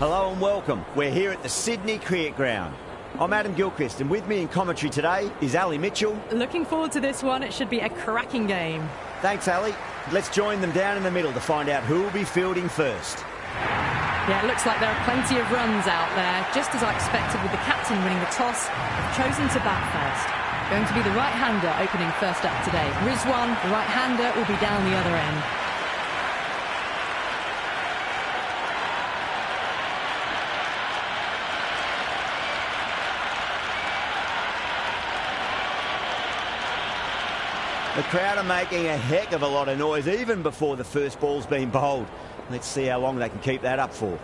Hello and welcome. We're here at the Sydney Cricket Ground. I'm Adam Gilchrist, and with me in commentary today is Ali Mitchell. Looking forward to this one. It should be a cracking game. Thanks, Ali. Let's join them down in the middle to find out who will be fielding first. Yeah, it looks like there are plenty of runs out there, just as I expected with the captain winning the toss. They've chosen to bat first. Going to be the right-hander opening first up today. Rizwan, the right-hander, will be down the other end. The crowd are making a heck of a lot of noise even before the first ball's been bowled. Let's see how long they can keep that up for.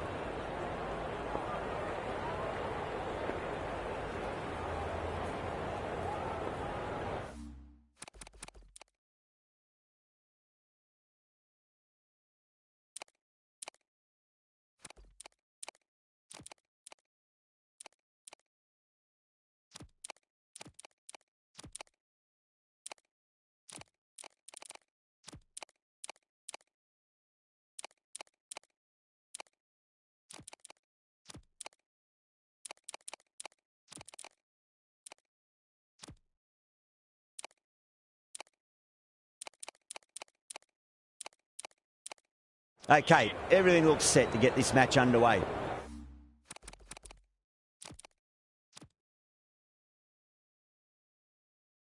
Okay, everything looks set to get this match underway.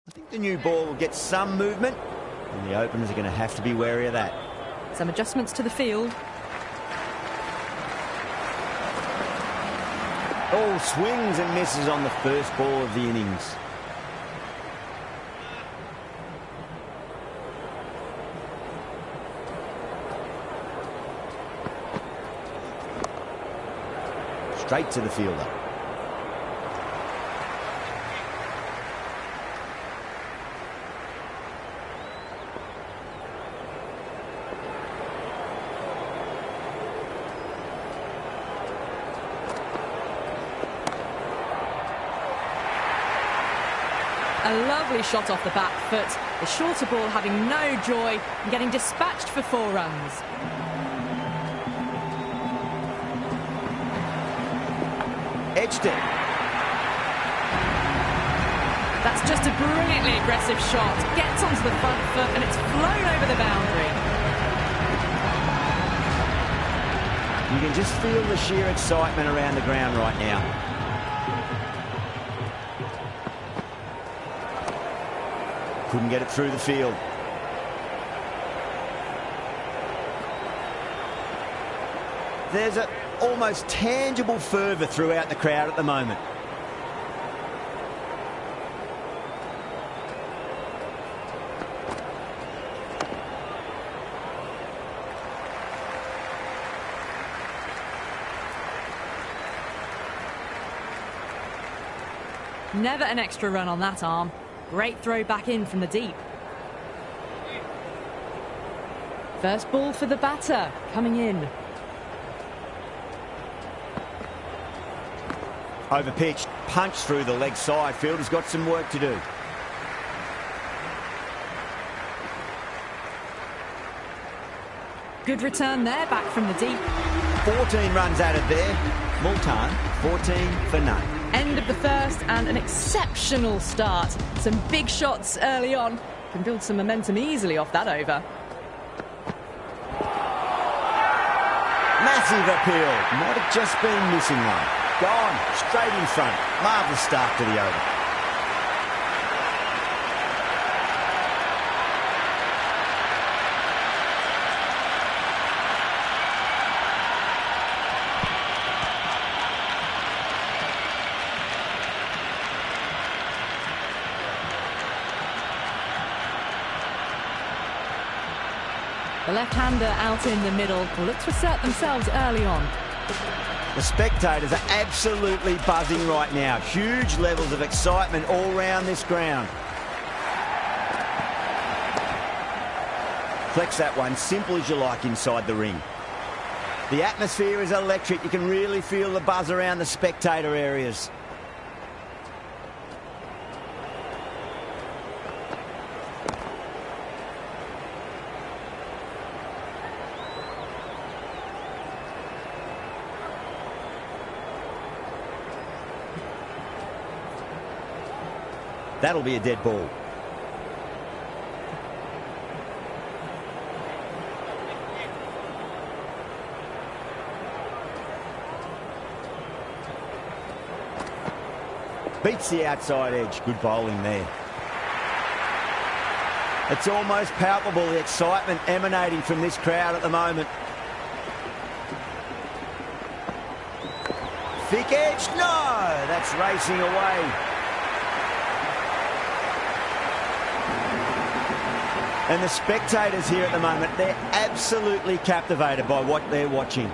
I think the new ball will get some movement, and the openers are going to have to be wary of that. Some adjustments to the field. All swings and misses on the first ball of the innings. Straight to the fielder. A lovely shot off the back foot. The shorter ball having no joy and getting dispatched for 4 runs. Edged it. That's just a brilliantly aggressive shot. Gets onto the front foot and it's flown over the boundary. You can just feel the sheer excitement around the ground right now. Couldn't get it through the field. There's a almost tangible fervour throughout the crowd at the moment. Never an extra run on that arm. Great throw back in from the deep. First ball for the batter, coming in. Over pitch, punch through the leg side. Fielder's got some work to do. Good return there, back from the deep. 14 runs added there. Multan, 14 for none. End of the first and an exceptional start. Some big shots early on. Can build some momentum easily off that over. Massive appeal. Might have just been missing one. Gone, straight in front. Marvellous start to the over. The left-hander out in the middle will look to assert themselves early on. The spectators are absolutely buzzing right now. Huge levels of excitement all round this ground. Flex that one, simple as you like inside the ring. The atmosphere is electric. You can really feel the buzz around the spectator areas. That'll be a dead ball. Beats the outside edge. Good bowling there. It's almost palpable, the excitement emanating from this crowd at the moment. Thick edge, no! That's racing away. And the spectators here at the moment, they're absolutely captivated by what they're watching.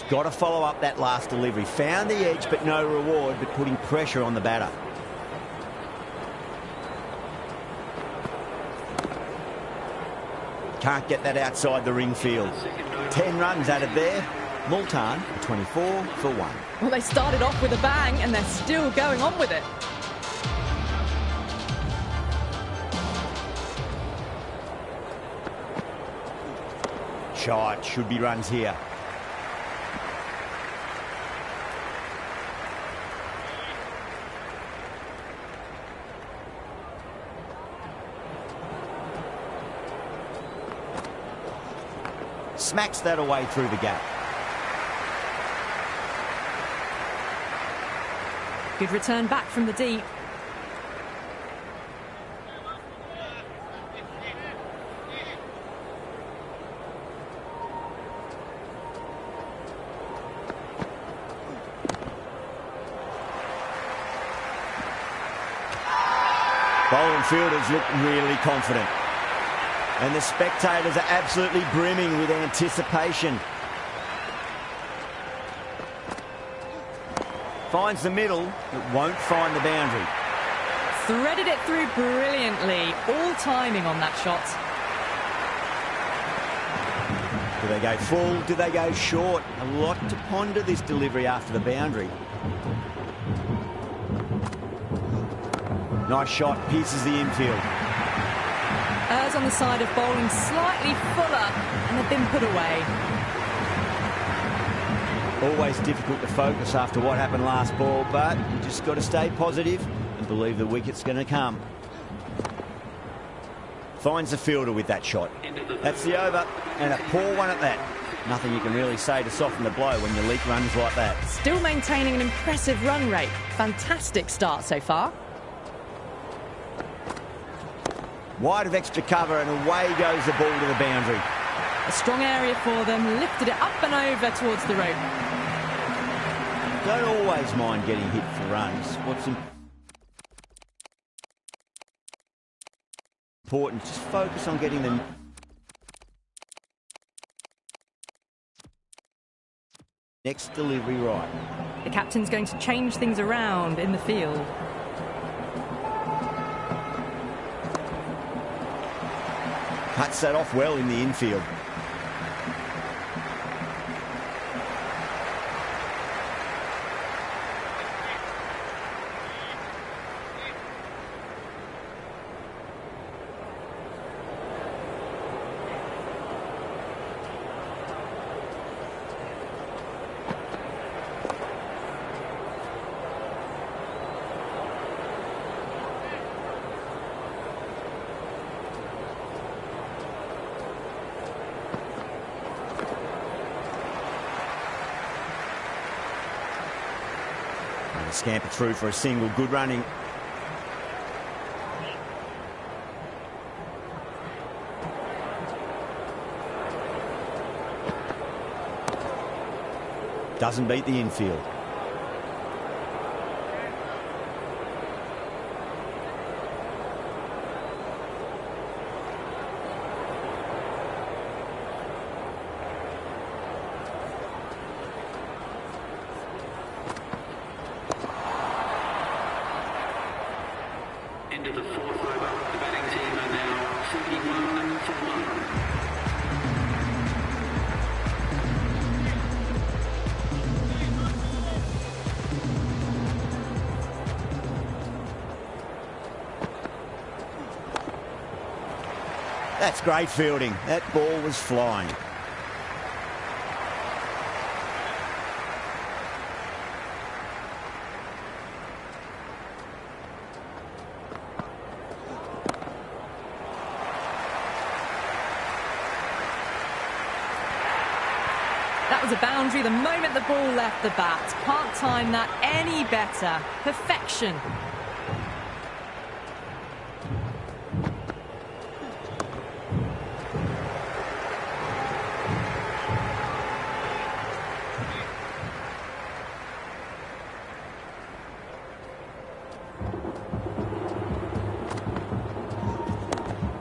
Got to follow up that last delivery. Found the edge, but no reward, but putting pressure on the batter. Can't get that outside the ring field. 10 runs added there. Multan, 24 for 1. Well, they started off with a bang, and they're still going on with it. Shot, should be runs here. Smacks that away through the gap. Good return back from the deep. Bowling fielders look really confident. And the spectators are absolutely brimming with anticipation. Finds the middle, but won't find the boundary. Threaded it through brilliantly. All timing on that shot. Do they go full? Do they go short? A lot to ponder this delivery after the boundary. Nice shot, pierces the infield. Errs on the side of bowling slightly fuller, and they've been put away. Always difficult to focus after what happened last ball, but you just got to stay positive and believe the wicket's going to come. Finds the fielder with that shot. That's the over, and a poor one at that. Nothing you can really say to soften the blow when you leak runs like that. Still maintaining an impressive run rate. Fantastic start so far. Wide of extra cover, and away goes the ball to the boundary. A strong area for them, lifted it up and over towards the rope. Don't always mind getting hit for runs. What's important, just focus on getting the next delivery right. The captain's going to change things around in the field. Cuts that off well in the infield. Scamper through for a single, good running. Doesn't beat the infield. Into the fourth over, the batting team are now 41 for 1. That's great fielding. That ball was flying. That was a boundary the moment the ball left the bat. Can't time that any better. Perfection.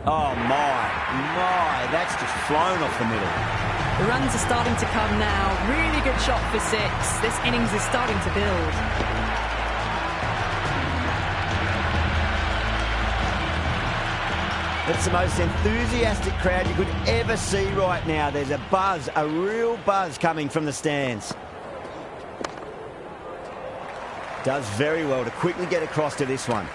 Oh, my, that's just flown off the middle. The runs are starting to come now. Really good shot for 6. This innings is starting to build. It's the most enthusiastic crowd you could ever see right now. There's a buzz, a real buzz coming from the stands. Does very well to quickly get across to this one.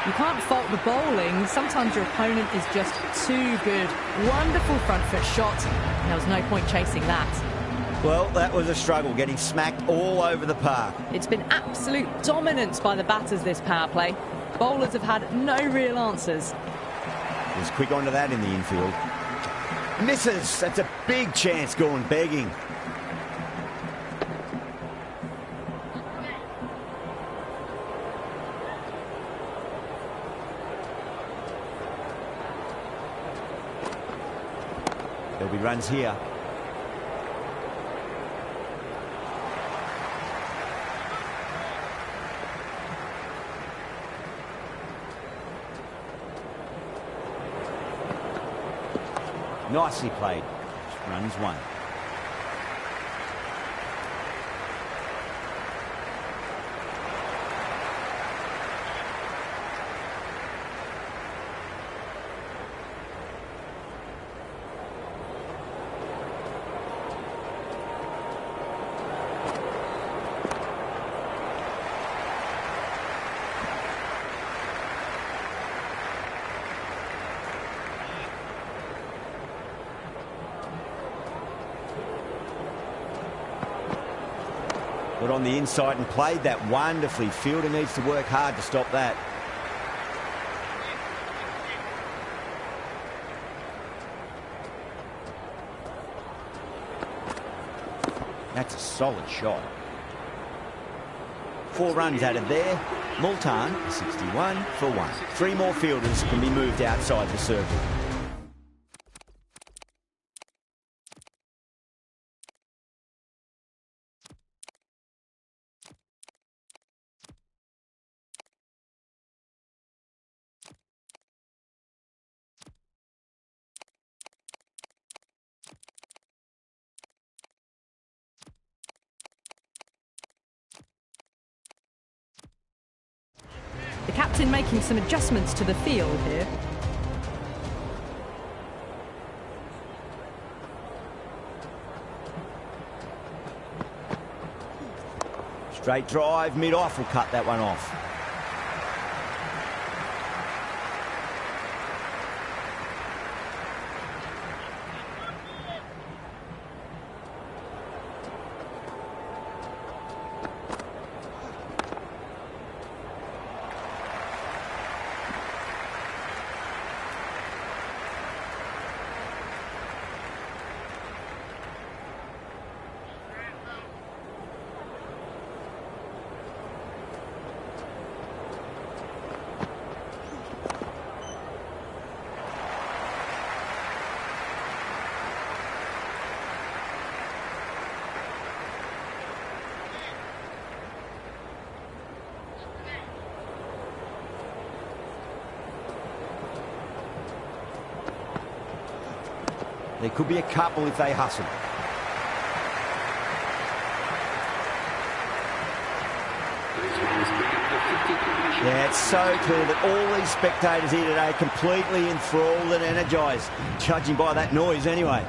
You can't fault the bowling. Sometimes your opponent is just too good. Wonderful front foot shot. There was no point chasing that. Well, that was a struggle, getting smacked all over the park. It's been absolute dominance by the batters this power play. Bowlers have had no real answers. Was quick onto that in the infield. Misses. That's a big chance going begging. There'll be runs here. Nicely played. Runs 1. Got on the inside and played that wonderfully. Fielder needs to work hard to stop that. That's a solid shot. 4 runs out of there. Multan, 61 for 1. 3 more fielders can be moved outside the circle. The captain making some adjustments to the field here. Straight drive, mid-off will cut that one off. There could be a couple if they hustle. These runs bring up the 50 completion. Yeah, it's so clear that all these spectators here today are completely enthralled and energised, judging by that noise anyway.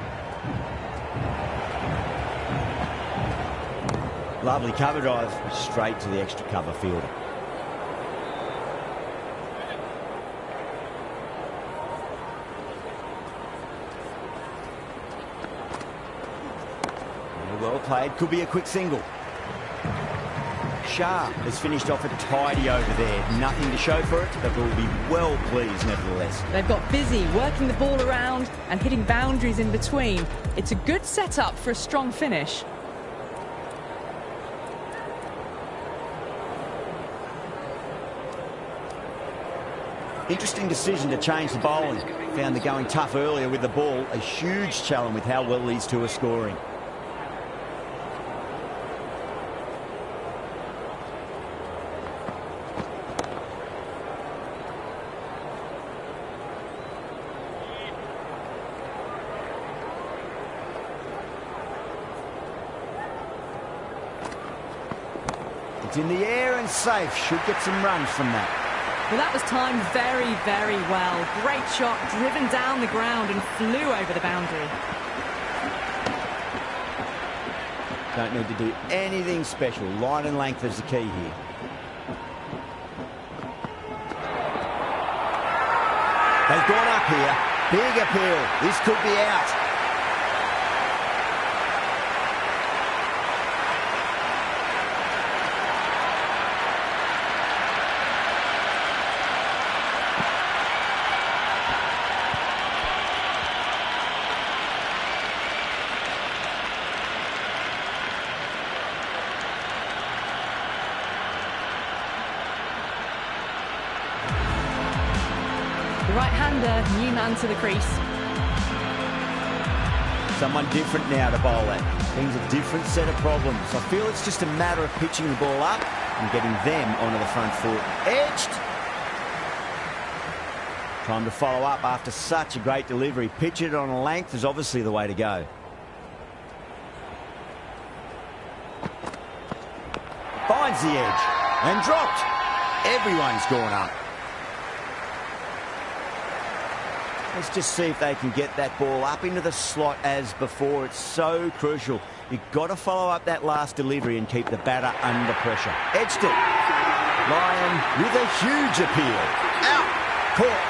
Lovely cover drive, straight to the extra cover fielder. Well played, could be a quick single. Shah has finished off a tidy over there. Nothing to show for it, but will be well pleased nevertheless. They've got busy working the ball around and hitting boundaries in between. It's a good setup for a strong finish. Interesting decision to change the bowling. Found the going tough earlier with the ball. A huge challenge with how well these two are scoring. It's in the air and safe. Should get some runs from that. Well, that was timed very, very well. Great shot, driven down the ground and flew over the boundary. Don't need to do anything special. Line and length is the key here. They've gone up here. Big appeal. This could be out. The right-hander, new man to the crease. Someone different now to bowl at. Brings a different set of problems. I feel it's just a matter of pitching the ball up and getting them onto the front foot. Edged. Time to follow up after such a great delivery. Pitch it on a length is obviously the way to go. Finds the edge and dropped. Everyone's gone up. Let's just see if they can get that ball up into the slot as before. It's so crucial. You've got to follow up that last delivery and keep the batter under pressure. Edged it. Lyon with a huge appeal. Out. Caught.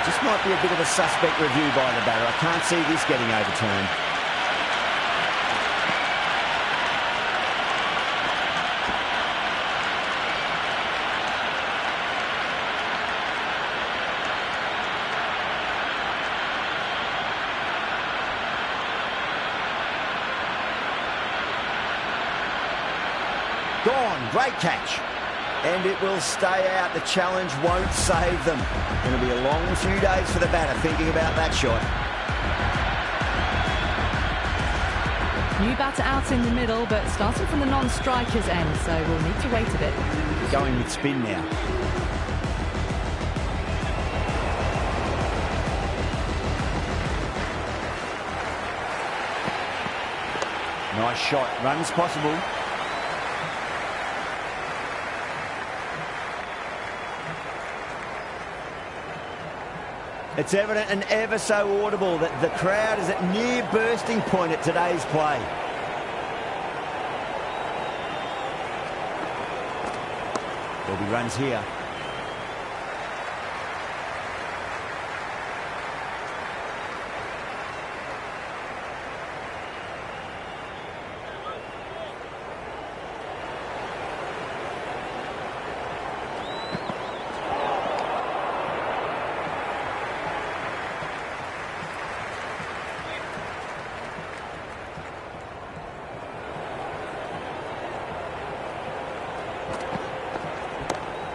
Just might be a bit of a suspect review by the batter. I can't see this getting overturned. Gone. Great catch. And it will stay out. The challenge won't save them. Going to be a long few days for the batter thinking about that shot. New batter out in the middle, but starting from the non-striker's end, so we'll need to wait a bit. Going with spin now. Nice shot. Runs possible. It's evident and ever so audible that the crowd is at near bursting point at today's play. There'll be runs here.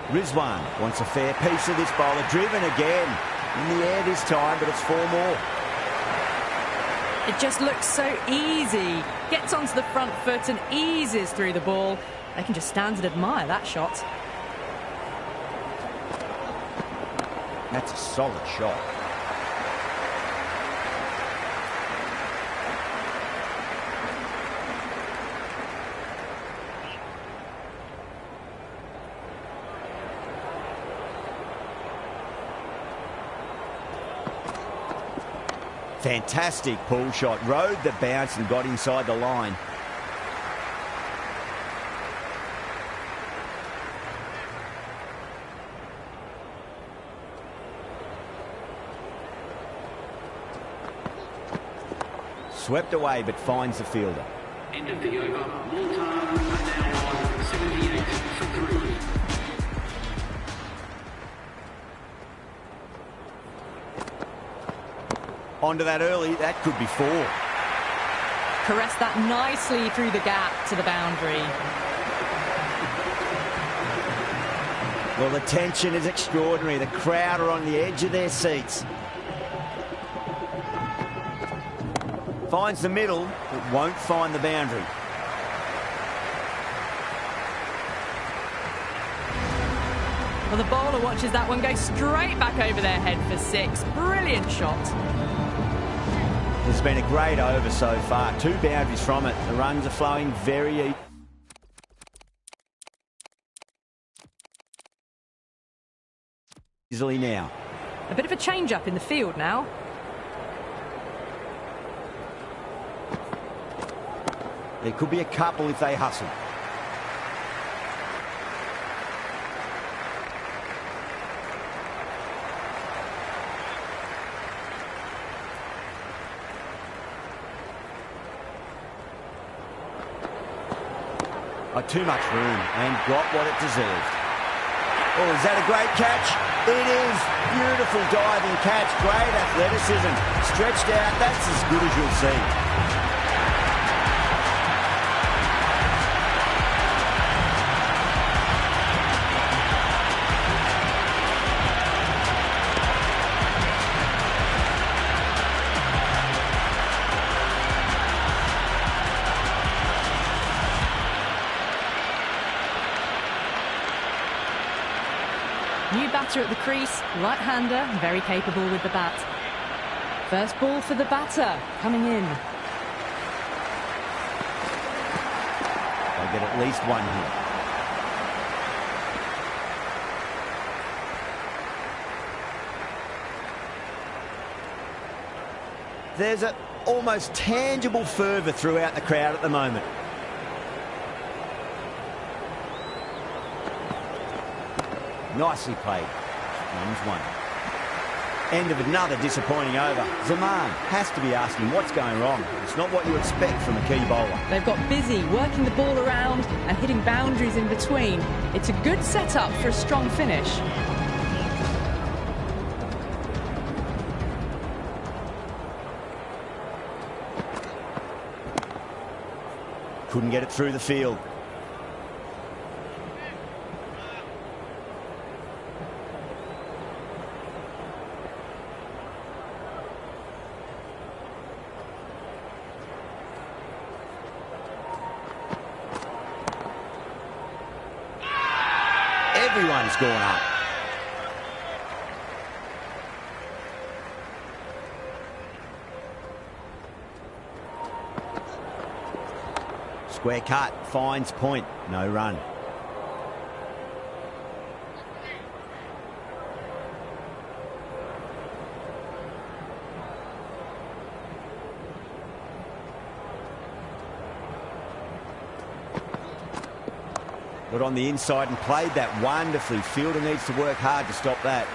Rizwan wants a fair piece of this bowler. Driven again. In the air this time, but it's 4 more. It just looks so easy. Gets onto the front foot and eases through the ball. They can just stand and admire that shot. That's a solid shot. Fantastic pull shot. Rode the bounce and got inside the line. Swept away, but finds the fielder. End of the over. MULTAN are now on 78 for 3. Onto that early, that could be 4. Caressed that nicely through the gap to the boundary. Well, the tension is extraordinary. The crowd are on the edge of their seats. Finds the middle, but won't find the boundary. Well, the bowler watches that one go straight back over their head for 6. Brilliant shot. It's been a great over so far. 2 boundaries from it. The runs are flowing very easily now. A bit of a change-up in the field now. There could be a couple if they hustle. Too much room and got what it deserved. Oh, is that a great catch? It is. Beautiful diving catch. Great athleticism. Stretched out. That's as good as you'll see. New batter at the crease, right-hander, very capable with the bat. First ball for the batter, coming in. They'll get at least 1 here. There's an almost tangible fervour throughout the crowd at the moment. Nicely played. Runs 1. End of another disappointing over. Zaman has to be asking what's going wrong. It's not what you expect from a key bowler. They've got busy working the ball around and hitting boundaries in between. It's a good setup for a strong finish. Couldn't get it through the field. Everyone's gone up. Square cut, finds point, no run. Got on the inside and played that wonderfully. Fielder needs to work hard to stop that.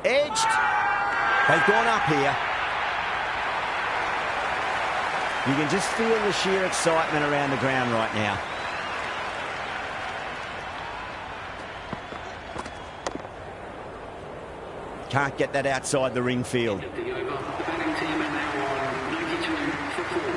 Edged. They've gone up here. You can just feel the sheer excitement around the ground right now. Can't get that outside the ring field. The batting team are now on 92 for 4.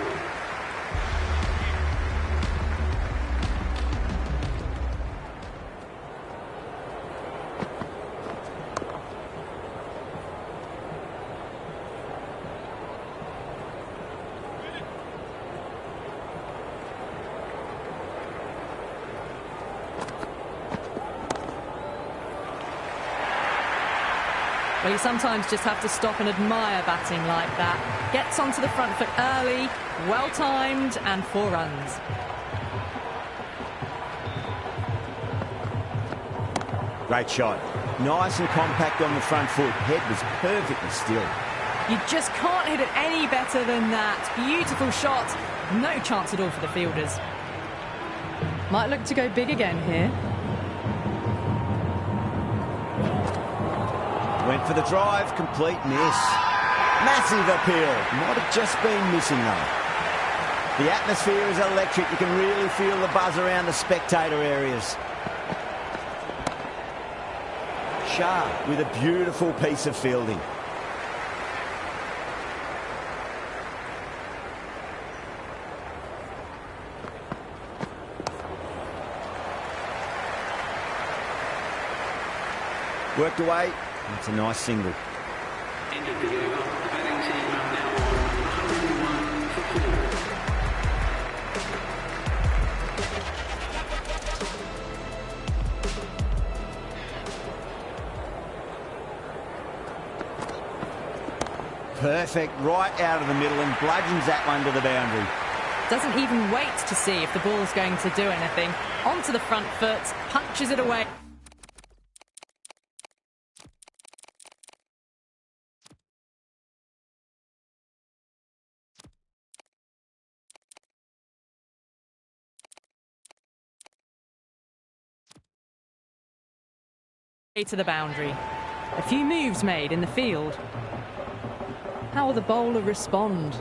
Well, you sometimes just have to stop and admire batting like that. Gets onto the front foot early, well-timed, and 4 runs. Great shot. Nice and compact on the front foot. Head was perfectly still. You just can't hit it any better than that. Beautiful shot. No chance at all for the fielders. Might look to go big again here. Went for the drive, complete miss. Massive appeal. Might have just been missing though. The atmosphere is electric. You can really feel the buzz around the spectator areas. Shah with a beautiful piece of fielding. Worked away. That's a nice single. End of the over. The batting team are now on 101 for 4. Perfect, right out of the middle and bludgeons that one to the boundary. Doesn't even wait to see if the ball's going to do anything. Onto the front foot, punches it away. To the boundary. A few moves made in the field. How will the bowler respond?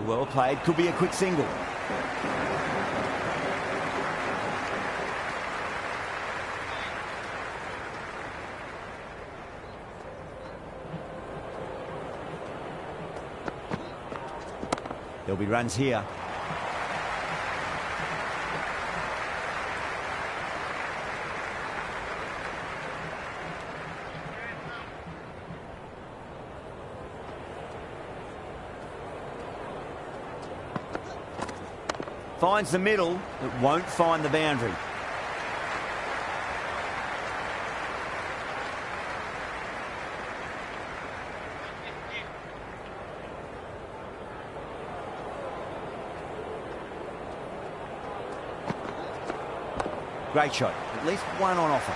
Well played, could be a quick single. There'll be runs here. Finds the middle, but won't find the boundary. Great shot, at least one on offer.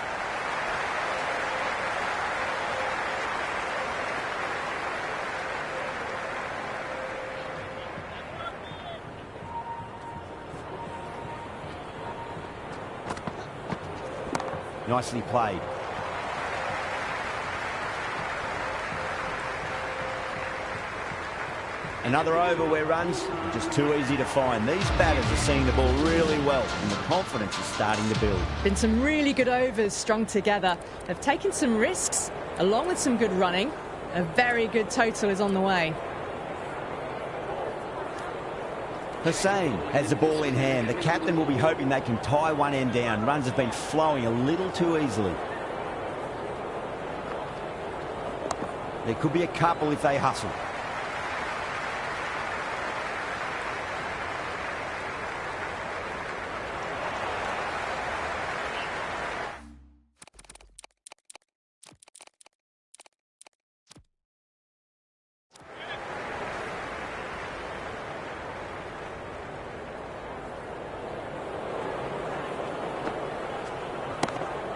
Nicely played. Another over where runs are just too easy to find. These batters are seeing the ball really well and the confidence is starting to build. Been some really good overs strung together. They've taken some risks along with some good running. A very good total is on the way. Hussain has the ball in hand. The captain will be hoping they can tie one end down. Runs have been flowing a little too easily. There could be a couple if they hustle.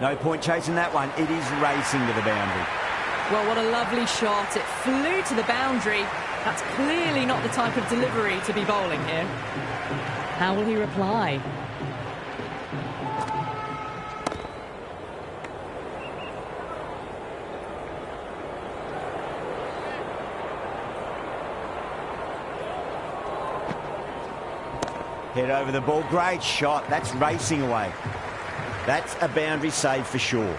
No point chasing that one. It is racing to the boundary. Well, what a lovely shot. It flew to the boundary. That's clearly not the type of delivery to be bowling here. How will he reply? Head over the ball. Great shot. That's racing away. That's a boundary save for sure.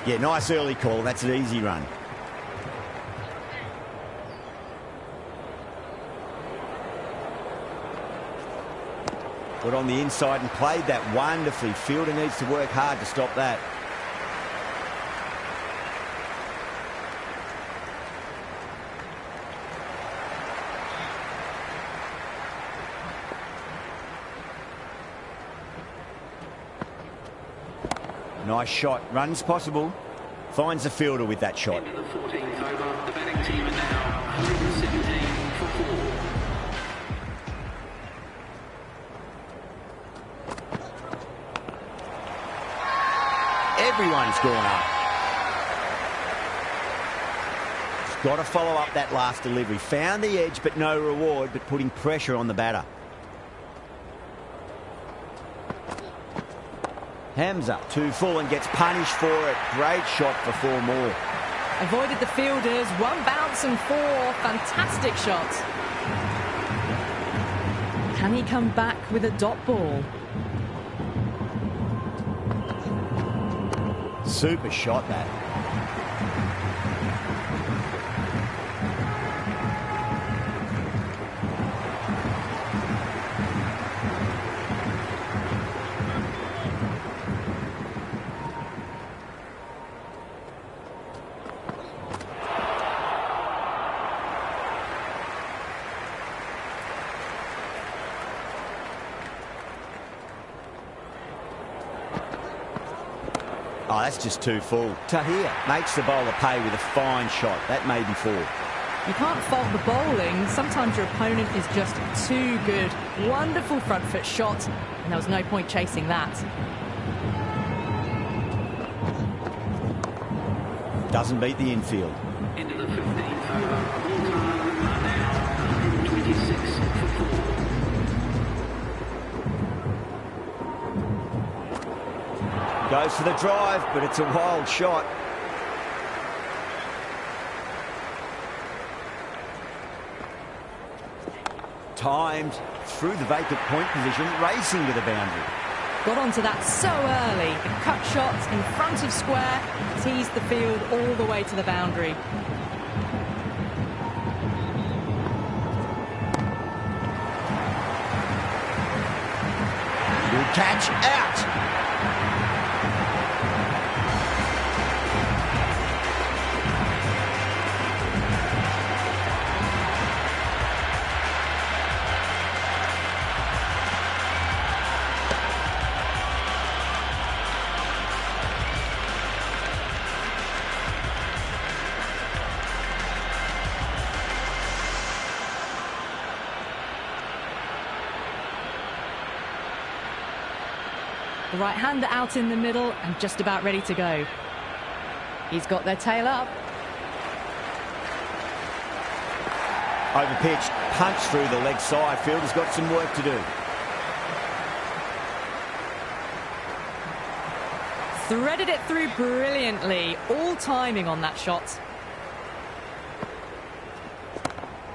Yeah, nice early call. That's an easy run. Put on the inside and played that wonderfully. Fielder needs to work hard to stop that. Nice shot. Runs possible. Finds the fielder with that shot. Into the 14th over. The batting team are now 117 for 4. Everyone's gone up. He's got to follow up that last delivery. Found the edge, but no reward, but putting pressure on the batter. Hamza, 2 full and gets punished for it. Great shot for 4 more. Avoided the fielders, 1 bounce and 4. Fantastic shot. Can he come back with a dot ball? Super shot, that. Oh, that's just 2 full. Tahir makes the bowler pay with a fine shot. That may be 4. You can't fault the bowling. Sometimes your opponent is just too good. Wonderful front foot shot, and there was no point chasing that. Doesn't beat the infield. Into the 15th over. MULTAN are now 126 for 4. Goes for the drive, but it's a wild shot. Timed through the vacant point position, racing to the boundary. Got onto that so early. A cut shot in front of square, teased the field all the way to the boundary. Good catch, out. The right-hander out in the middle and just about ready to go. He's got their tail up. Over pitch, punch through the leg side. Fielder's got some work to do. Threaded it through brilliantly. All timing on that shot.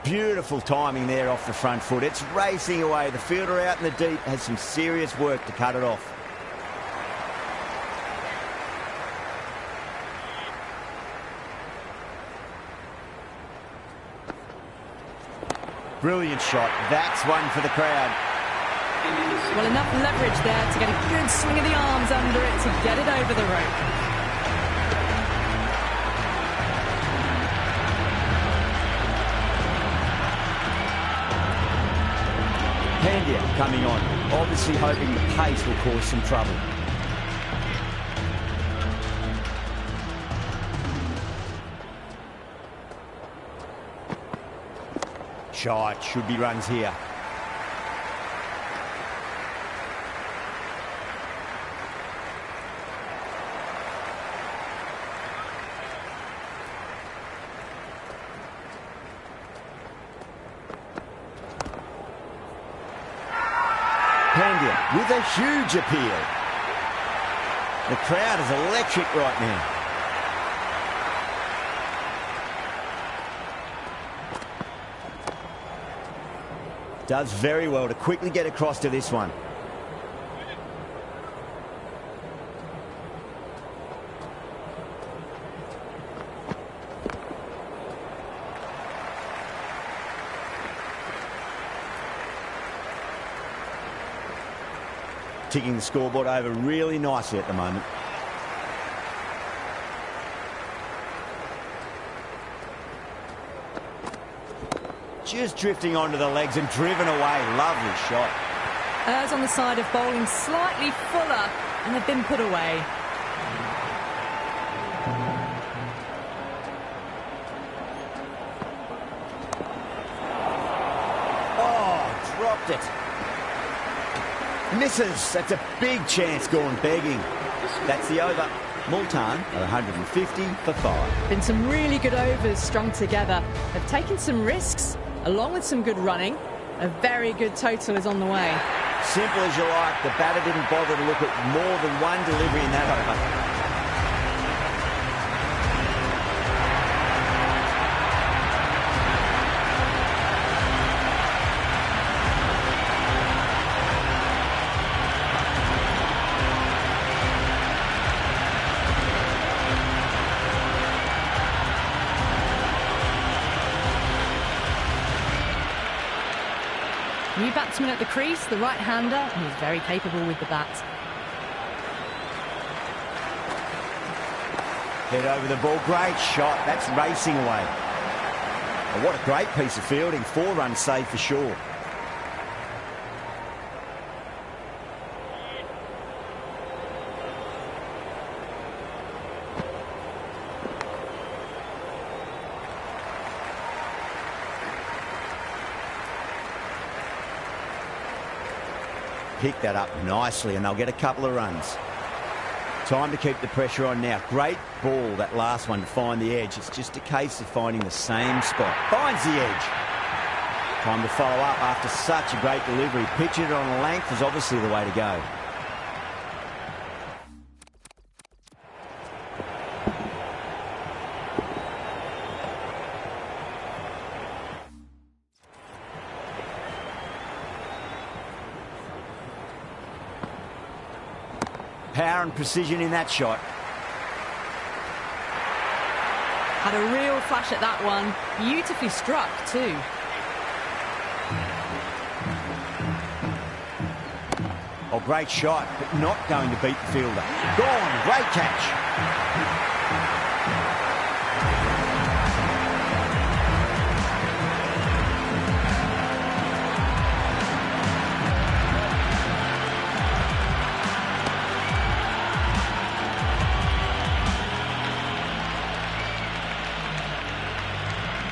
Beautiful timing there off the front foot. It's racing away. The fielder out in the deep has some serious work to cut it off. Brilliant shot. That's one for the crowd. Well, enough leverage there to get a good swing of the arms under it to get it over the rope. Pandya coming on, obviously hoping the pace will cause some trouble. Shot, should be runs here. Pandya with a huge appeal. The crowd is electric right now. Does very well to quickly get across to this one. Ticking the scoreboard over really nicely at the moment. Just drifting onto the legs and driven away. Lovely shot. Errs on the side of bowling slightly fuller, and they've been put away. dropped it. Misses. That's a big chance gone begging. That's the over. Multan are 150 for 5. Been some really good overs strung together. They've taken some risks, along with some good running. A very good total is on the way. Simple as you like. The batter didn't bother to look at more than one delivery in that over. New batsman at the crease, the right-hander, and he's very capable with the bat. Head over the ball, great shot, that's racing away. Oh, what a great piece of fielding, 4 runs saved for sure. Pick that up nicely and they'll get a couple of runs. Time to keep the pressure on now. Great ball, that last one, to find the edge. It's just a case of finding the same spot. Finds the edge. Time to follow up after such a great delivery. Pitching it on a length is obviously the way to go. Power and precision in that shot. Had a real flash at that one. Beautifully struck too. Oh, great shot, but not going to beat the fielder. Gone, great catch.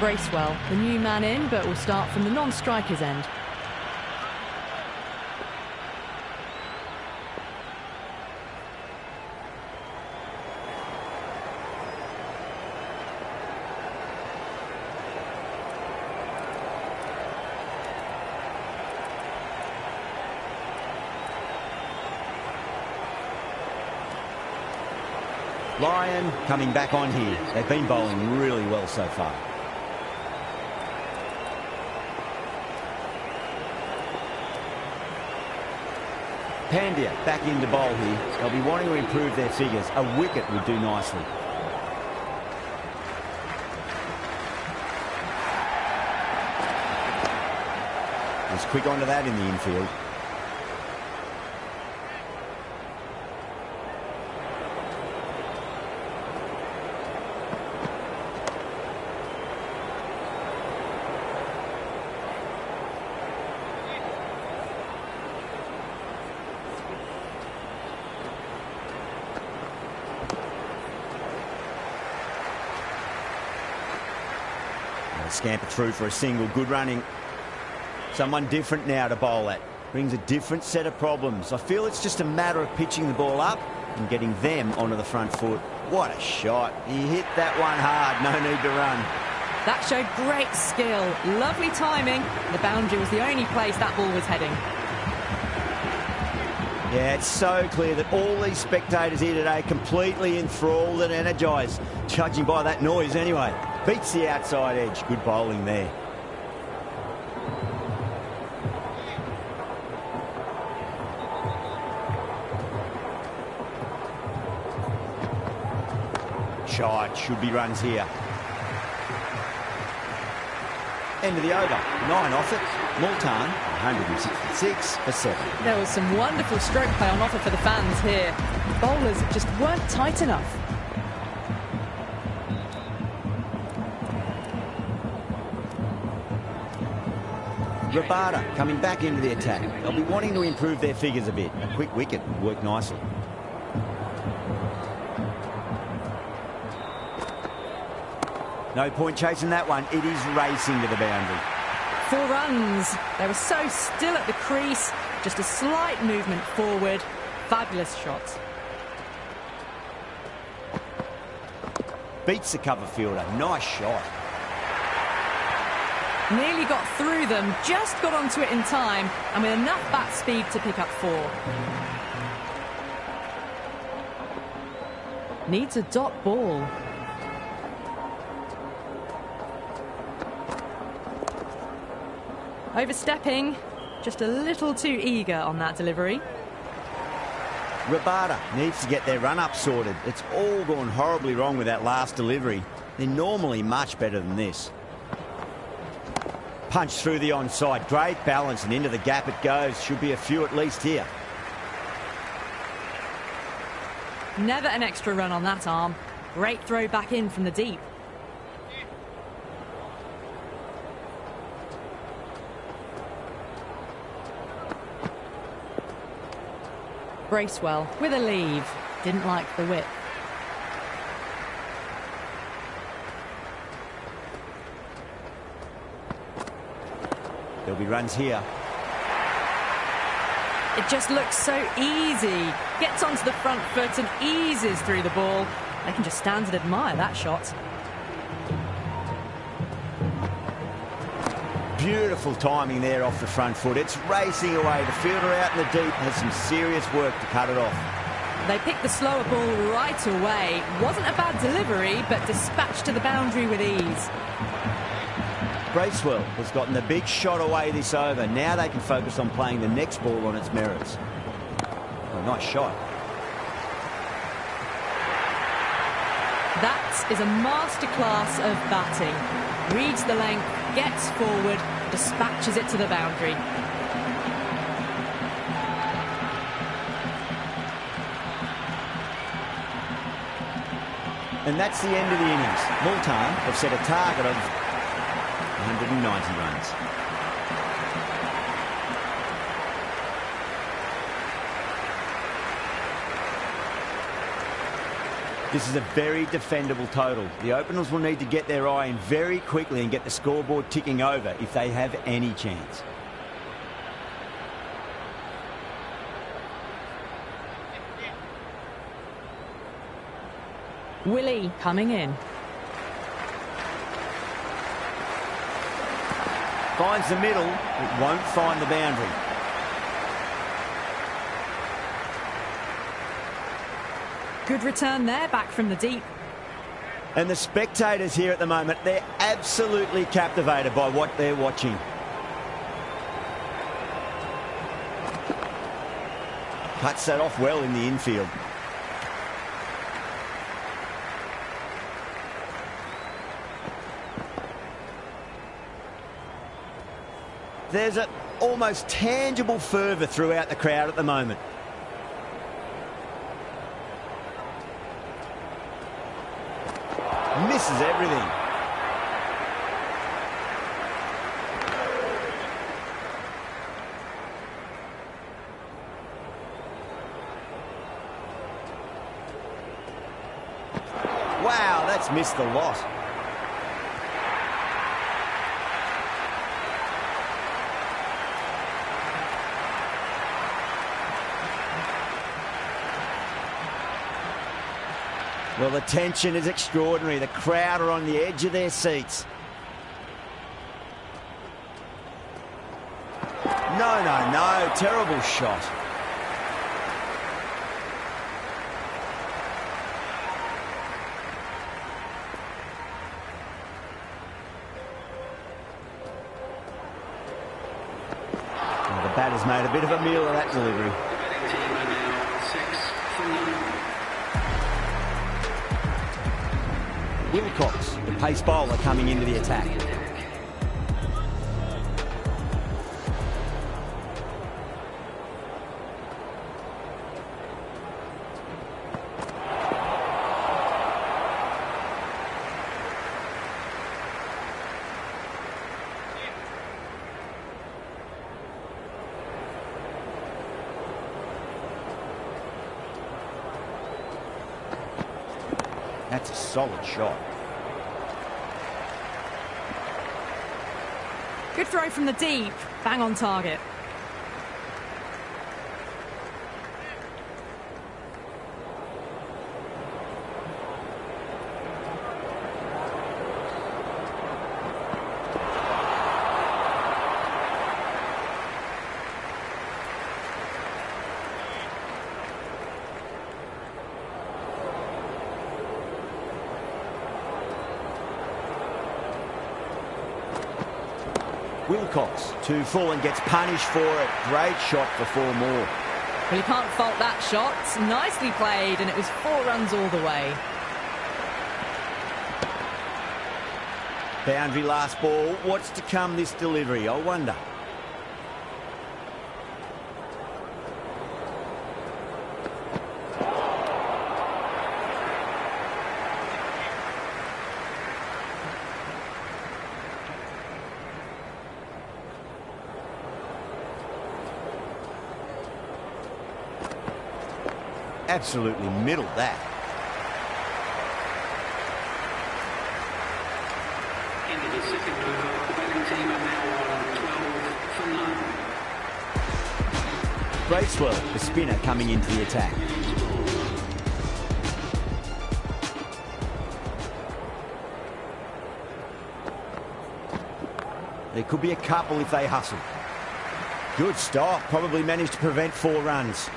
Bracewell, the new man in, but will start from the non-striker's end. Lyon coming back on here. They've been bowling really well so far. Pandya back into bowl here. They'll be wanting to improve their figures. A wicket would do nicely. He's quick onto that in the infield. Scamper through for a single. Good running. Someone different now to bowl at. Brings a different set of problems. I feel it's just a matter of pitching the ball up and getting them onto the front foot. What a shot. He hit that one hard. No need to run. That showed great skill. Lovely timing. The boundary was the only place that ball was heading. Yeah, it's so clear that all these spectators here today completely enthralled and energised, judging by that noise anyway. Beats the outside edge. Good bowling there. Shot. Should be runs here. End of the over. 9 off it. Multan, 166 for 7. There was some wonderful stroke play on offer for the fans here. The bowlers just weren't tight enough. Rabada coming back into the attack. They'll be wanting to improve their figures a bit. A quick wicket would work nicely. No point chasing that one. It is racing to the boundary. 4 runs. They were so still at the crease, just a slight movement forward. Fabulous shot. Beats the cover fielder. Nice shot. Nearly got through them, just got onto it in time, and with enough bat speed to pick up 4. Needs a dot ball. Overstepping, just a little too eager on that delivery. Rabada needs to get their run-up sorted. It's all gone horribly wrong with that last delivery. They're normally much better than this. Punch through the onside. Great balance, and into the gap it goes. Should be a few at least here. Never an extra run on that arm. Great throw back in from the deep. Bracewell with a leave. Didn't like the whip. There'll be runs here. It just looks so easy. Gets onto the front foot and eases through the ball. They can just stand and admire that shot. Beautiful timing there off the front foot. It's racing away. The fielder out in the deep has some serious work to cut it off. They picked the slower ball right away. Wasn't a bad delivery, but dispatched to the boundary with ease. Bracewell has gotten the big shot away this over. Now they can focus on playing the next ball on its merits. Oh, nice shot. That is a masterclass of batting. Reads the length, gets forward, dispatches it to the boundary. And that's the end of the innings. Multan have set a target of 190 runs. This is a very defendable total. The openers will need to get their eye in very quickly and get the scoreboard ticking over if they have any chance. Willie coming in. Finds the middle, but won't find the boundary. Good return there, back from the deep. And the spectators here at the moment, they're absolutely captivated by what they're watching. Cuts that off well in the infield. There's an almost tangible fervour throughout the crowd at the moment. Misses everything. Wow, that's missed the lot. Well, the tension is extraordinary. The crowd are on the edge of their seats. No. Terrible shot. Well, the batter's made a bit of a meal of that delivery. Wilcox, the pace bowler, coming into the attack. That's a solid shot. Good throw from the deep. Bang on target. Wilcox to full and gets punished for it. Great shot for 4 more. Well, you can't fault that shot. Nicely played, and it was 4 runs all the way. Boundary last ball. What's to come this delivery, I wonder? Absolutely middled that. Into the second over, the batting team are now on 12 for none. Bracewell, the spinner, coming into the attack. There could be a couple if they hustle. Good stop, probably managed to prevent 4 runs.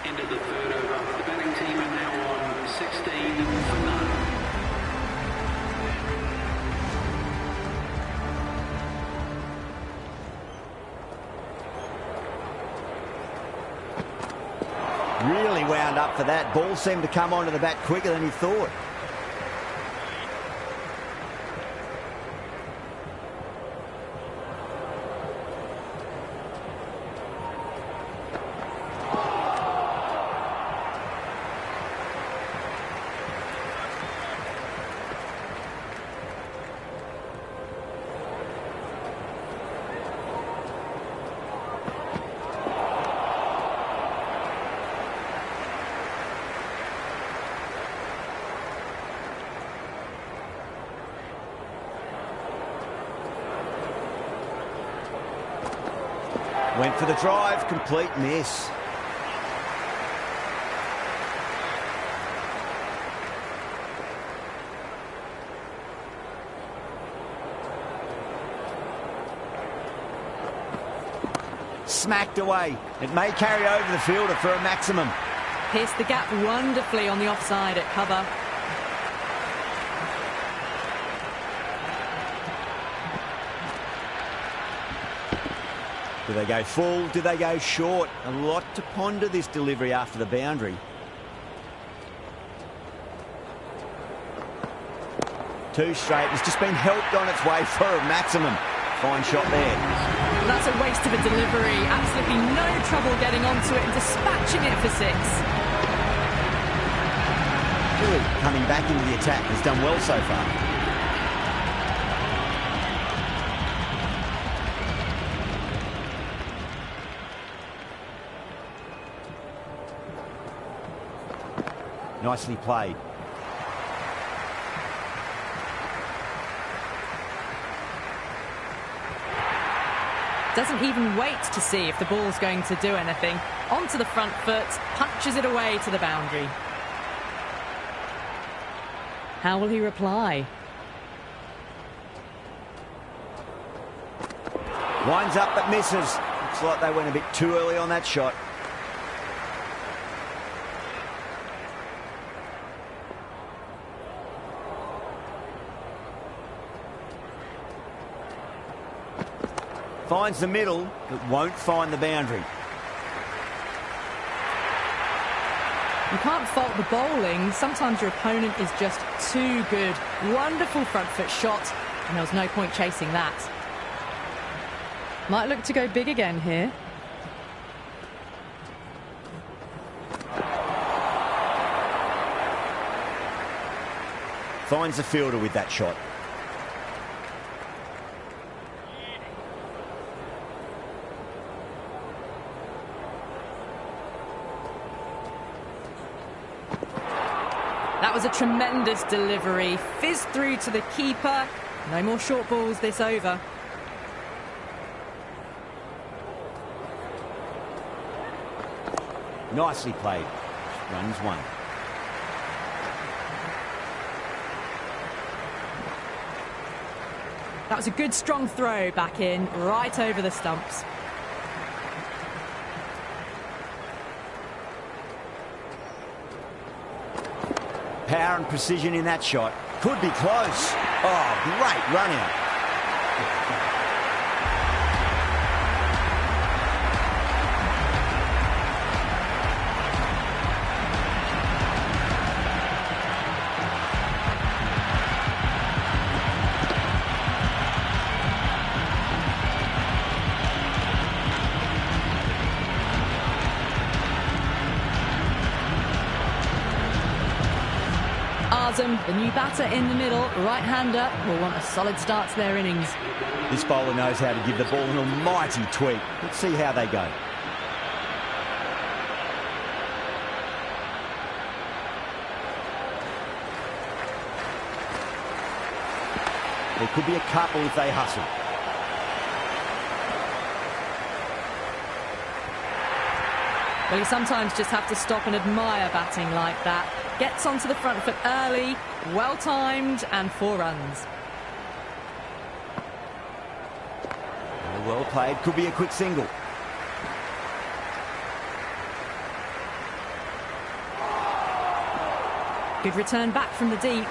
Into the third over, the batting team are now on 16 for none. Really wound up for that. Ball seemed to come onto the bat quicker than he thought. Went for the drive, complete miss. Smacked away. It may carry over the fielder for a maximum. Pierced the gap wonderfully on the offside at cover. Do they go full? Do they go short? A lot to ponder this delivery after the boundary. Too straight. It's just been helped on its way for a maximum. Fine shot there. Well, that's a waste of a delivery. Absolutely no trouble getting onto it and dispatching it for 6. Really coming back into the attack. Has done well so far. Nicely played. Doesn't even wait to see if the ball's going to do anything. Onto the front foot, punches it away to the boundary. How will he reply? Winds up but misses. Looks like they went a bit too early on that shot. Finds the middle, but won't find the boundary. You can't fault the bowling. Sometimes your opponent is just too good. Wonderful front foot shot, and there was no point chasing that. Might look to go big again here. Finds the fielder with that shot. That was a tremendous delivery. Fizzed through to the keeper. No more short balls this over. Nicely played. Runs one. That was a good strong throw back in, right over the stumps. Power and precision in that shot. Could be close. Oh, great run out. The new batter in the middle, right-hander, will want a solid start to their innings. This bowler knows how to give the ball an almighty tweak. Let's see how they go. There could be a couple if they hustle. Well, you sometimes just have to stop and admire batting like that. Gets onto the front foot early, well-timed, and 4 runs. Well played, could be a quick single. Good return back from the deep.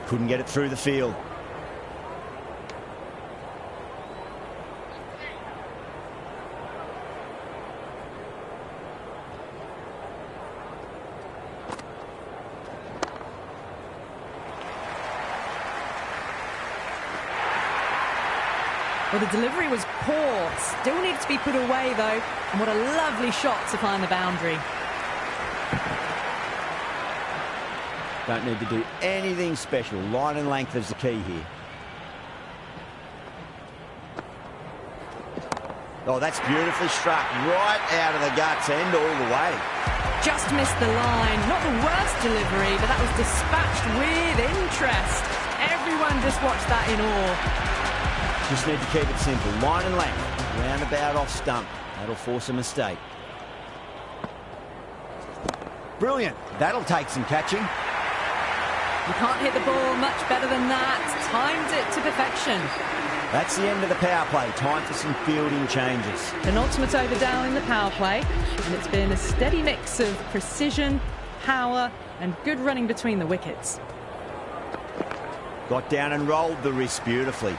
Couldn't get it through the field. Well, the delivery was poor. Still needed to be put away, though. And what a lovely shot to find the boundary. Don't need to do anything special. Line and length is the key here. Oh, that's beautifully struck. Right out of the guts end all the way. Just missed the line. Not the worst delivery, but that was dispatched with interest. Everyone just watched that in awe. Just need to keep it simple. Line and length. Roundabout off stump. That'll force a mistake. Brilliant. That'll take some catching. You can't hit the ball much better than that. Timed it to perfection. That's the end of the power play. Time for some fielding changes. Penultimate over down in the power play. And it's been a steady mix of precision, power, and good running between the wickets. Got down and rolled the wrist beautifully.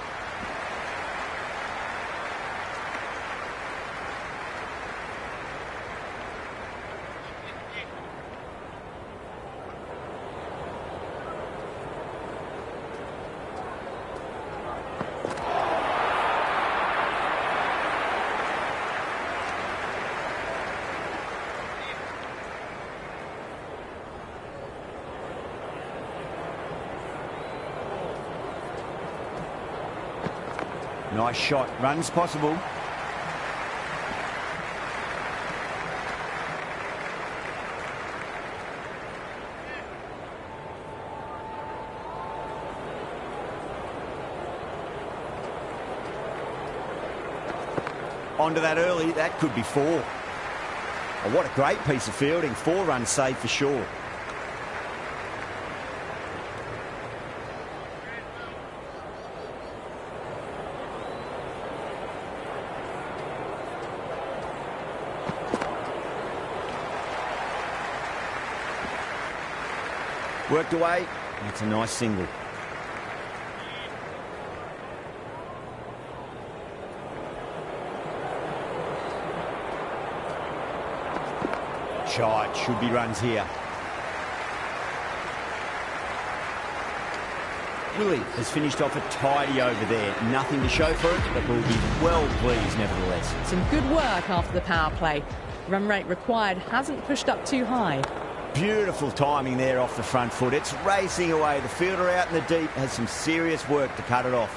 Nice shot. Runs possible. Onto that early. That could be 4. Oh, what a great piece of fielding. 4 runs saved for sure. Worked away. That's a nice single. Shot. Should be runs here. Willie has finished off a tidy over there. Nothing to show for it, but will be well pleased nevertheless. Some good work after the power play. Run rate required hasn't pushed up too high. Beautiful timing there off the front foot. It's racing away. The fielder out in the deep has some serious work to cut it off.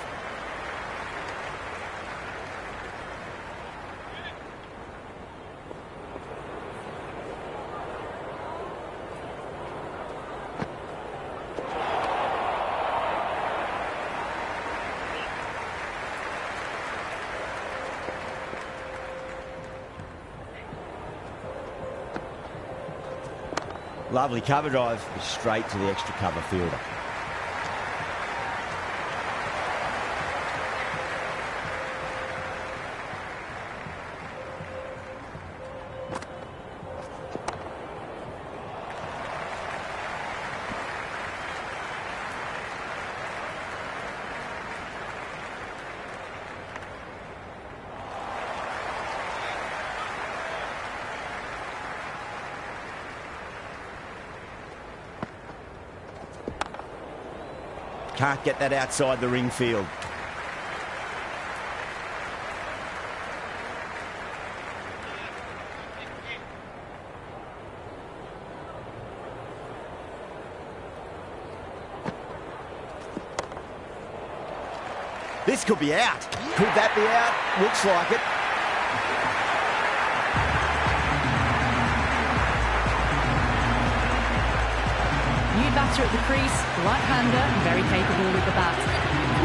Lovely cover drive, straight to the extra cover fielder. Can't get that outside the ring field. This could be out. Could that be out? Looks like it. New batter at the crease, right-hander, very capable with the bat.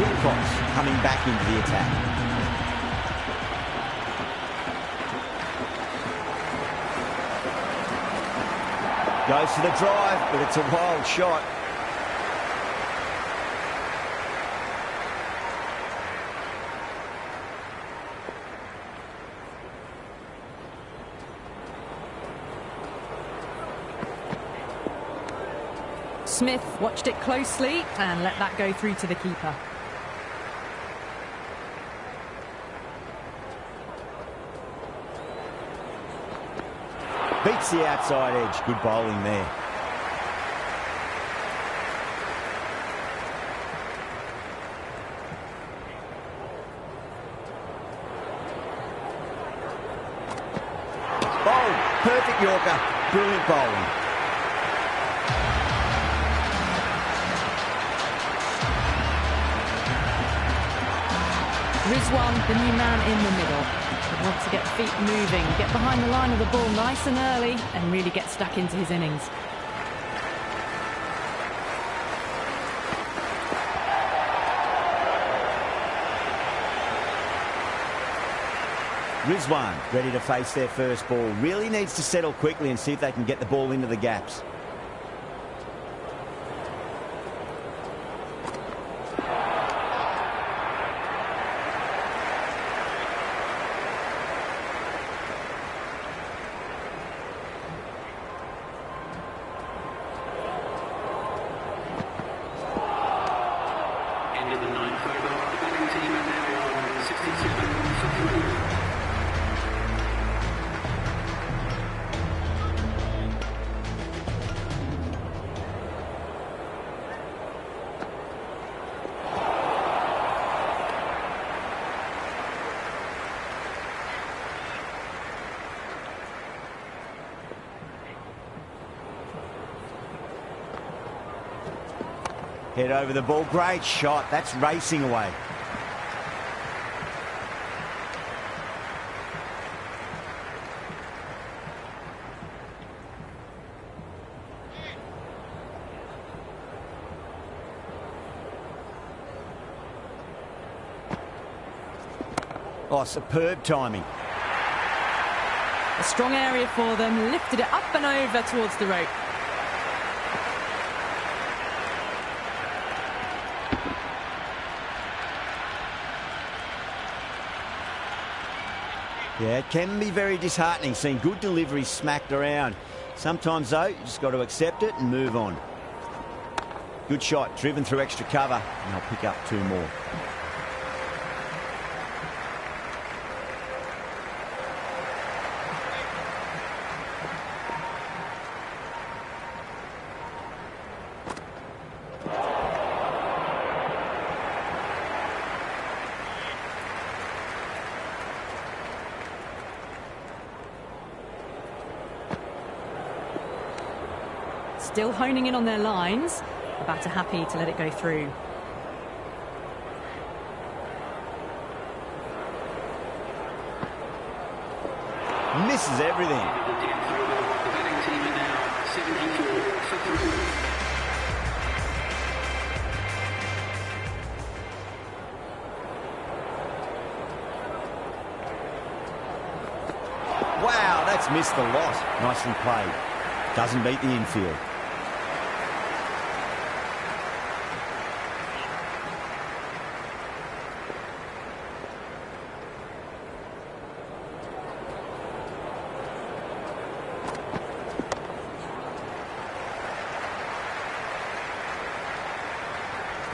Wilcox coming back into the attack. Goes for the drive, but it's a wild shot. Smith watched it closely and let that go through to the keeper. Beats the outside edge. Good bowling there. Bowled. Perfect Yorker. Brilliant bowling. Rizwan, the new man in the middle. He wants to get feet moving, get behind the line of the ball nice and early and really get stuck into his innings. Rizwan ready to face their first ball. Really needs to settle quickly and see if they can get the ball into the gaps. End of the ninth over. The batting team is now on 67 for 3. Head over the ball. Great shot. That's racing away. Oh, superb timing. A strong area for them, lifted it up and over towards the rope. Yeah, it can be very disheartening seeing good deliveries smacked around. Sometimes, though, you just got to accept it and move on. Good shot, driven through extra cover, and they'll pick up 2 more. Still honing in on their lines. The batter happy to let it go through. Misses everything. The batting team are now 74 for 3. Wow, that's missed the lot. Nicely played. Doesn't beat the infield.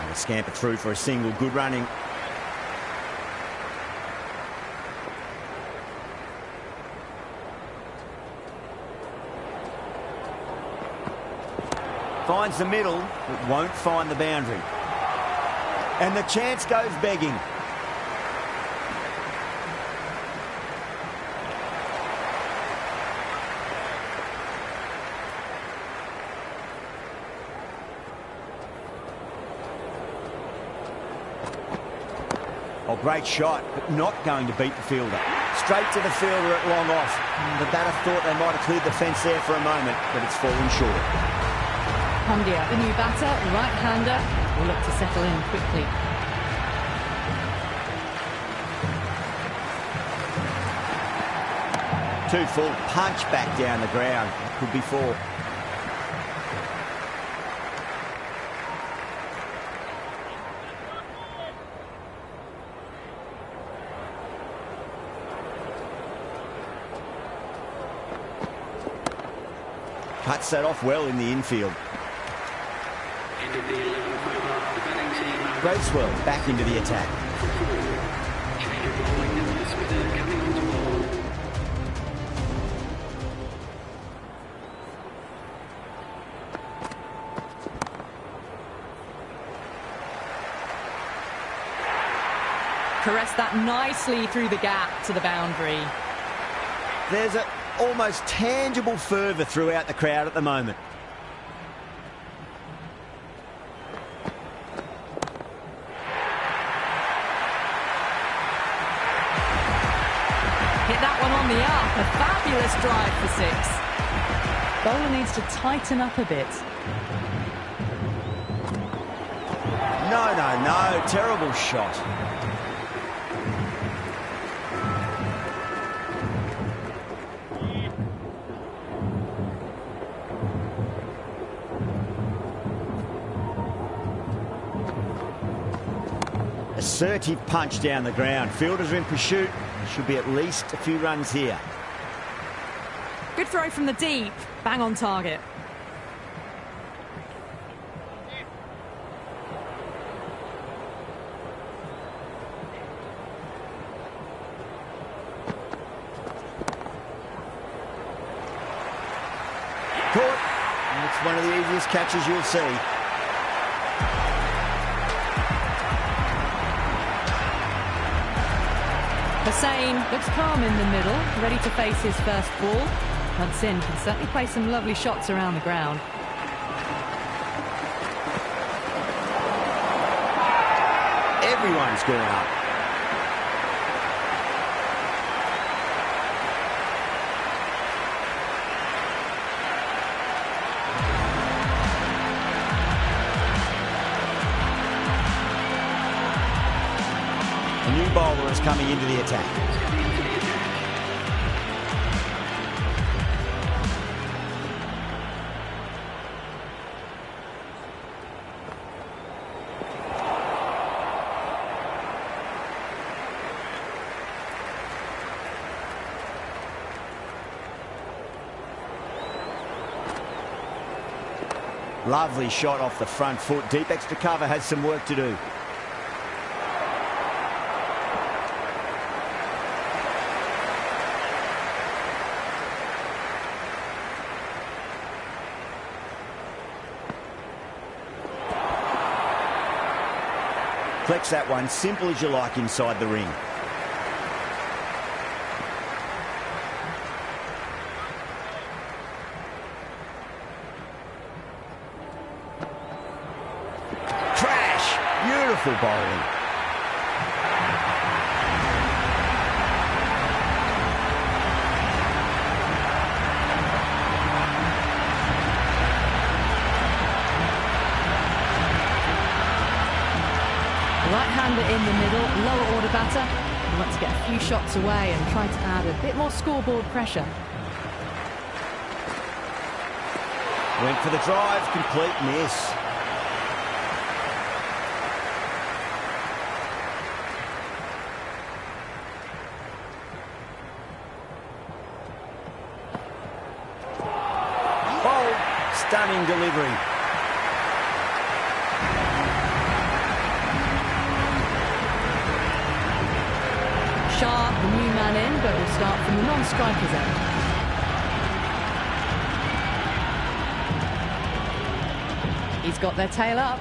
And a scamper through for a single. Good running. Finds the middle, but won't find the boundary. And the chance goes begging. Oh, great shot, but not going to beat the fielder. Straight to the fielder at long off. The batter thought they might have cleared the fence there for a moment, but it's fallen short. Pandya, the new batter, right-hander, will look to settle in quickly. Two full, punch back down the ground. Could be 4. Cuts that off well in the infield. End of the 11th over. The batting team. Bracewell back into the attack. Change of bowling now. The spinner coming on to bowl. Caressed that nicely through the gap to the boundary. There's a almost tangible fervour throughout the crowd at the moment. Hit that one on the up. A fabulous drive for 6. Bowler needs to tighten up a bit. No. Terrible shot. Assertive punch down the ground. Fielders are in pursuit. There should be at least a few runs here. Good throw from the deep. Bang on target. Caught. And it's one of the easiest catches you'll see. Hussain looks calm in the middle, ready to face his first ball. Hunts in, can certainly play some lovely shots around the ground. Everyone's gone up. A new bowler is coming into the attack. Lovely shot off the front foot. Deep extra cover has some work to do. Flex that one, simple as you like inside the ring. Beautiful bowling. Right-hander in the middle, lower order batter. He wants to get a few shots away and try to add a bit more scoreboard pressure. Went for the drive, complete miss. Stunning delivery. Sharp, the new man in, but will start from the non-striker zone. He's got their tail up.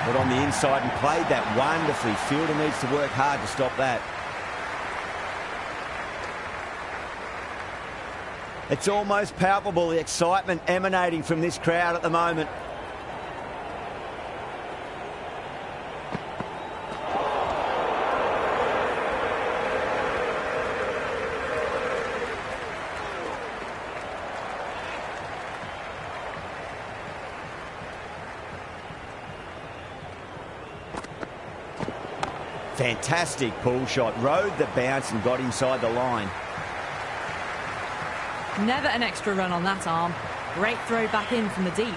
But on the inside and played that wonderfully. Fielder needs to work hard to stop that. It's almost palpable, the excitement emanating from this crowd at the moment. Fantastic pull shot. Rode the bounce and got inside the line. Never an extra run on that arm. Great throw back in from the deep.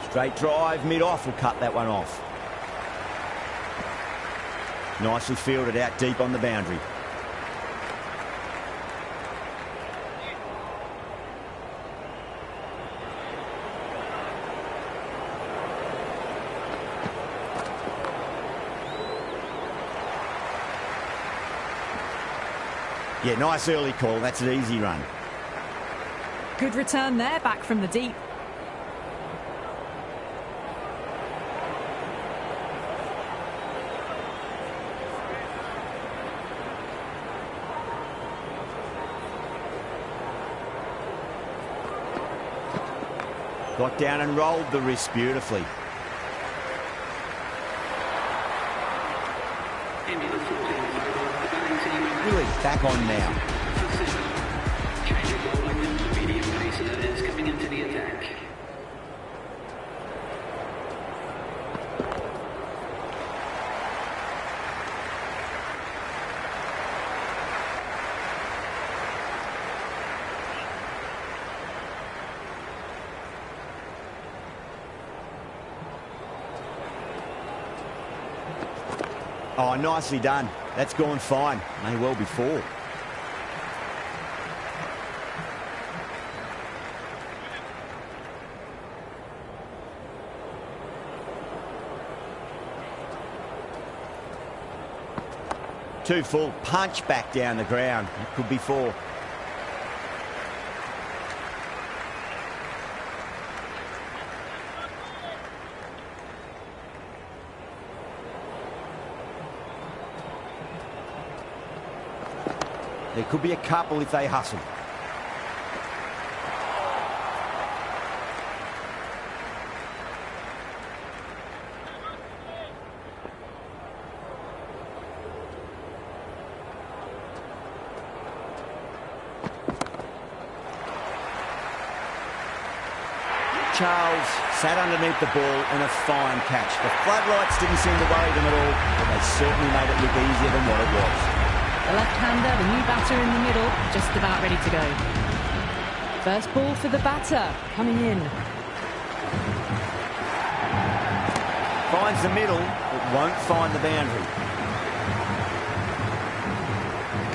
Straight drive, mid-off will cut that one off. Nicely fielded out deep on the boundary. Yeah, nice early call. That's an easy run. Good return there, back from the deep. Got down and rolled the wrist beautifully. Really back on now. Change of bowling, the medium pacer is coming into the attack. Oh, nicely done. That's gone fine. May well be four. Too full. Punch back down the ground. It could be four. There could be a couple if they hustle. Charles sat underneath the ball and a fine catch. The floodlights didn't seem to worry them at all, but they certainly made it look easier than what it was. The left-hander, the new batter in the middle, just about ready to go. First ball for the batter, coming in. Finds the middle, but won't find the boundary.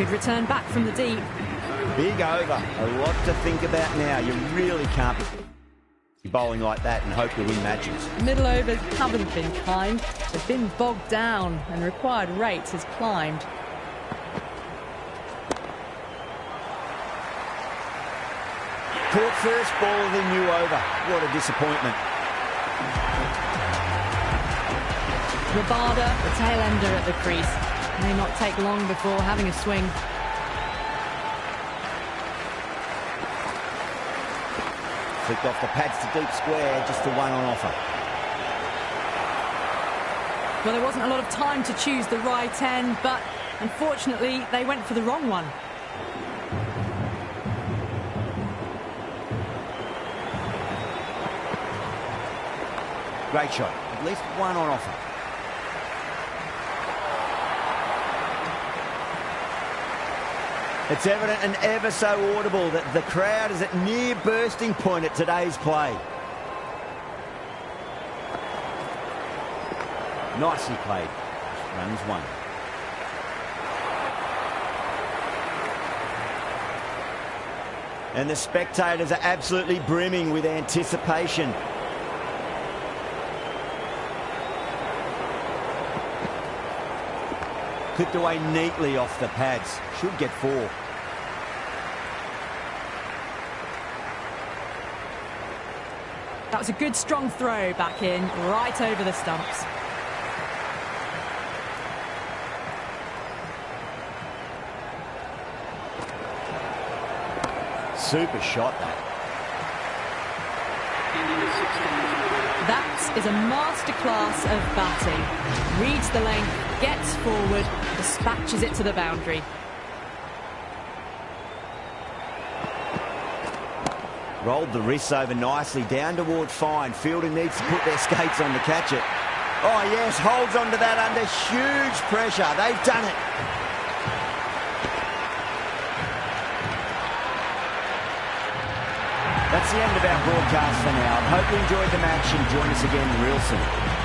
Good return back from the deep. Big over. A lot to think about now. You really can't be bowling like that and hope to win matches. Middle overs haven't been kind. They've been bogged down and required rate has climbed. Caught first ball of the new over. What a disappointment. Rabada, the tail ender at the crease. May not take long before having a swing. Flicked off the pads to deep square, just the one on offer. Well, there wasn't a lot of time to choose the right end, but unfortunately they went for the wrong one. Great shot. At least one on offer. It's evident and ever so audible that the crowd is at near bursting point at today's play. Nicely played. Runs one. And the spectators are absolutely brimming with anticipation. Clipped away neatly off the pads. Should get four. That was a good strong throw back in, right over the stumps. Super shot, that. That is a masterclass of batting. Reads the length, gets forward, dispatches it to the boundary. Rolled the wrists over nicely, down toward fine. Fielder needs to put their skates on to catch it. Oh yes, holds onto that under huge pressure. They've done it. That's the end of our broadcast for now. I hope you enjoyed the match and join us again real soon.